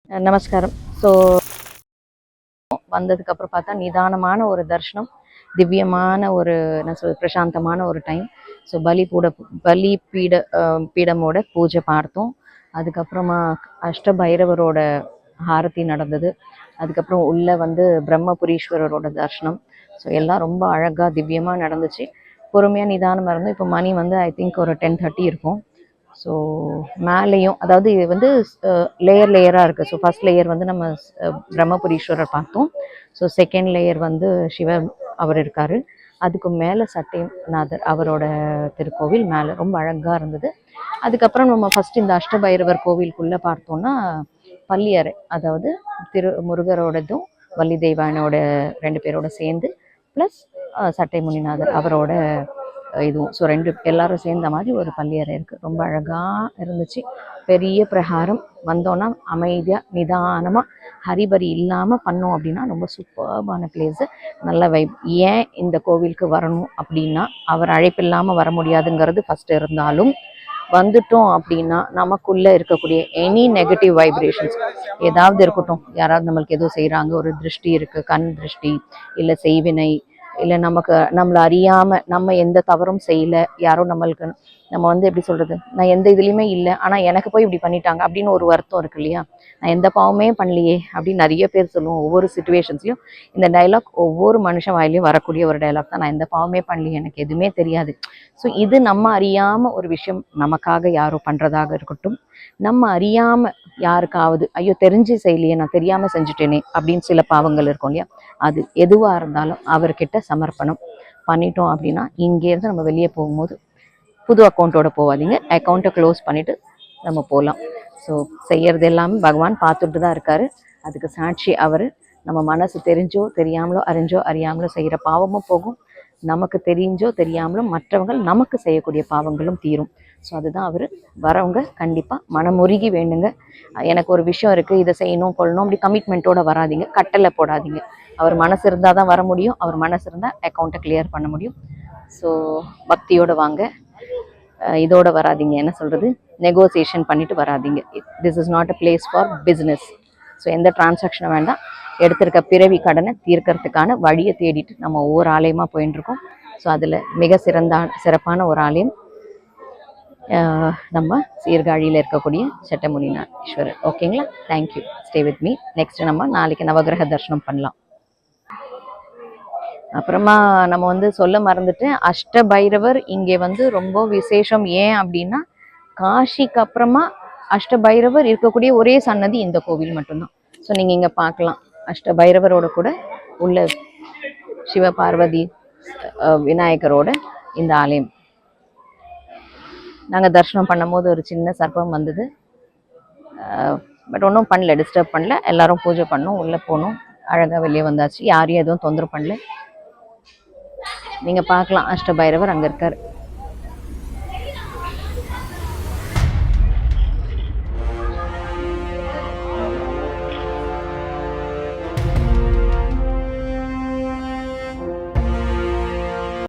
நமஸ்காரம். ஸோ வந்ததுக்கப்புறம் பார்த்தா நிதானமான ஒரு தர்ஷனம், திவ்யமான ஒரு என்ன சொல் பிரசாந்தமான ஒரு டைம். ஸோ பலி பீடமோட பூஜை பார்த்தோம். அதுக்கப்புறமா அஷ்டபைரவரோட ஆரத்தி நடந்தது. அதுக்கப்புறம் உள்ள பிரம்மபுரீஸ்வரரோட தர்ஷனம். ஸோ எல்லாம் ரொம்ப அழகாக திவ்யமாக நடந்துச்சு. பொறுமையாக நிதானமாக இருந்தோம். இப்போ மணி ஐ திங்க் ஒரு 10:30 இருக்கும். ஸோ மேலேயும் அதாவது இது லேயராக இருக்குது. ஸோ ஃபர்ஸ்ட் லேயர் நம்ம பிரம்மபுரீஸ்வரர் பார்த்தோம். ஸோ செகண்ட் லேயர் சிவன் அவர் இருக்கார். அதுக்கு மேலே சட்டைநாதர் அவரோட திருக்கோவில் மேலே ரொம்ப அழகாக இருந்தது. அதுக்கப்புறம் நம்ம ஃபஸ்ட் இந்த அஷ்டபைரவர் கோவிலுக்குள்ளே பார்த்தோன்னா பள்ளியறை, அதாவது முருகரோடதும் வள்ளி தெய்வானோட 2 பேரோட சேர்ந்து ப்ளஸ் சட்டை முனிநாதர் அவரோட இதுவும். ஸோ எல்லாரும் சேர்ந்த மாதிரி ஒரு பள்ளியறை இருக்குது. ரொம்ப அழகாக இருந்துச்சு. பெரிய பிரகாரம். வந்தோன்னா அமைதியாக நிதானமாக ஹரிபரி இல்லாமல் பண்ணோம் அப்படின்னா ரொம்ப சூப்பர்பான பிளேஸு, நல்ல வைப். ஏன் இந்த கோவிலுக்கு வரணும் அப்படின்னா, அவர் அழைப்பு இல்லாமல் வர முடியாதுங்கிறது ஃபஸ்ட்டு இருந்தாலும், வந்துட்டோம் அப்படின்னா நமக்குள்ளே இருக்கக்கூடிய எனி நெகட்டிவ் வைப்ரேஷன்ஸ் ஏதாவது இருக்கட்டும், யாராவது நம்மளுக்கு எதுவும் செய்கிறாங்க, ஒரு திருஷ்டி இருக்குது, கண் திருஷ்டி இல்லை செய்வினை, இல்லை நம்மளை அறியாமல் நம்ம எந்த தவறும் செய்யலை, யாரும் நம்ம எப்படி சொல்கிறது, நான் எந்த இதுலேயுமே இல்லை ஆனால் எனக்கு போய் இப்படி பண்ணிட்டாங்க அப்படின்னு ஒரு வருத்தம் இருக்கு இல்லையா. நான் எந்த பாவமே பண்ணலையே அப்படின்னு நிறைய பேர் சொல்லுவோம். ஒவ்வொரு சுச்சுவேஷன்ஸ்லையும் இந்த டைலாக் ஒவ்வொரு மனுஷன் வாயிலையும் வரக்கூடிய ஒரு டைலாக் தான். நான் எந்த பாவமே பண்ணலையே, எனக்கு எதுவுமே தெரியாது. ஸோ இது நம்ம அறியாமல் ஒரு விஷயம் நமக்காக யாரோ பண்ணுறதாக இருக்கட்டும், நம்ம அறியாமல் யாருக்காவது ஐயோ தெரிஞ்சு செய்யலையே, நான் தெரியாமல் செஞ்சுட்டேனே அப்படின்னு சில பாவங்கள் இருக்கும் இல்லையா. அது எதுவாக இருந்தாலும் அவர்கிட்ட சமர்ப்பணம் பண்ணிட்டோம் அப்படின்னா, இங்கேருந்து நம்ம வெளியே போகும்போது புது அக்கௌண்ட்டோட போகாதீங்க, அக்கௌண்ட்டை க்ளோஸ் பண்ணிவிட்டு நம்ம போகலாம். ஸோ செய்கிறது எல்லாமே பகவான் பார்த்துட்டு தான் இருக்கார். அதுக்கு சாட்சி அவர். நம்ம மனசு தெரிஞ்சோ தெரியாமலோ, அறிஞ்சோ அறியாமலோ செய்கிற பாவமும் போகும், நமக்கு தெரிஞ்சோ தெரியாமலும் மற்றவங்கள் நமக்கு செய்யக்கூடிய பாவங்களும் தீரும். ஸோ அதுதான் அவர். வரவங்க கண்டிப்பாக மனமுருகி வேண்டுங்க. எனக்கு ஒரு விஷயம் இருக்குது, இதை செய்யணும் கொள்ளணும் அப்படி கமிட்மெண்ட்டோடு வராதிங்க, கட்டளை போடாதீங்க. அவர் மனசு இருந்தால் தான் வர முடியும், அவர் மனசு இருந்தால் அக்கௌண்ட்டை கிளியர் பண்ண முடியும். ஸோ பக்தியோடு வாங்க, இதோடு வராதிங்க, என்ன சொல்கிறது, நெகோசியேஷன் பண்ணிவிட்டு வராதிங்க. This is not a place for business. So எந்த டிரான்சாக்ஷனும் வேண்டாம். எடுத்திருக்க பிறவி கடனை தீர்க்கறதுக்கான வழியை தேடிட்டு நம்ம ஒவ்வொரு ஆலயமாக போயின்னு இருக்கோம். ஸோ அதில் மிக சிறப்பான ஒரு ஆலயம் நம்ம சீர்காழியில் இருக்கக்கூடிய சட்டமுனிநாதீஸ்வரர். ஓகேங்களா? Thank you. Stay with me. Next நம்ம நாளைக்கு நவகிரக தரிசனம் பண்ணலாம். அப்புறமா நம்ம சொல்ல மறந்துட்டு, அஷ்டபைரவர் இங்கே ரொம்ப விசேஷம். ஏன் அப்படின்னா, காஷிக்கு அப்புறமா அஷ்டபைரவர் இருக்கக்கூடிய ஒரே சன்னதி இந்த கோவில் மட்டும்தான். ஸோ நீங்கள் இங்கே பார்க்கலாம், அஷ்டபைரவரோட கூட உள்ள சிவபார்வதி விநாயகரோட இந்த ஆலயம். நாங்கள் தரிசனம் பண்ணும்போது ஒரு சின்ன சர்ப்பம் வந்தது, பட் ஒன்றும் பண்ணல, டிஸ்டர்ப் பண்ணல. எல்லாரும் பூஜை பண்ணோம், உள்ளே போனோம், அழகாக வெளியே வந்தாச்சு. யாரையும் எதுவும் தொந்தரவு பண்ணல. நீங்கள் பார்க்கலாம், அஷ்டபைரவர் அங்கே இருக்கார்.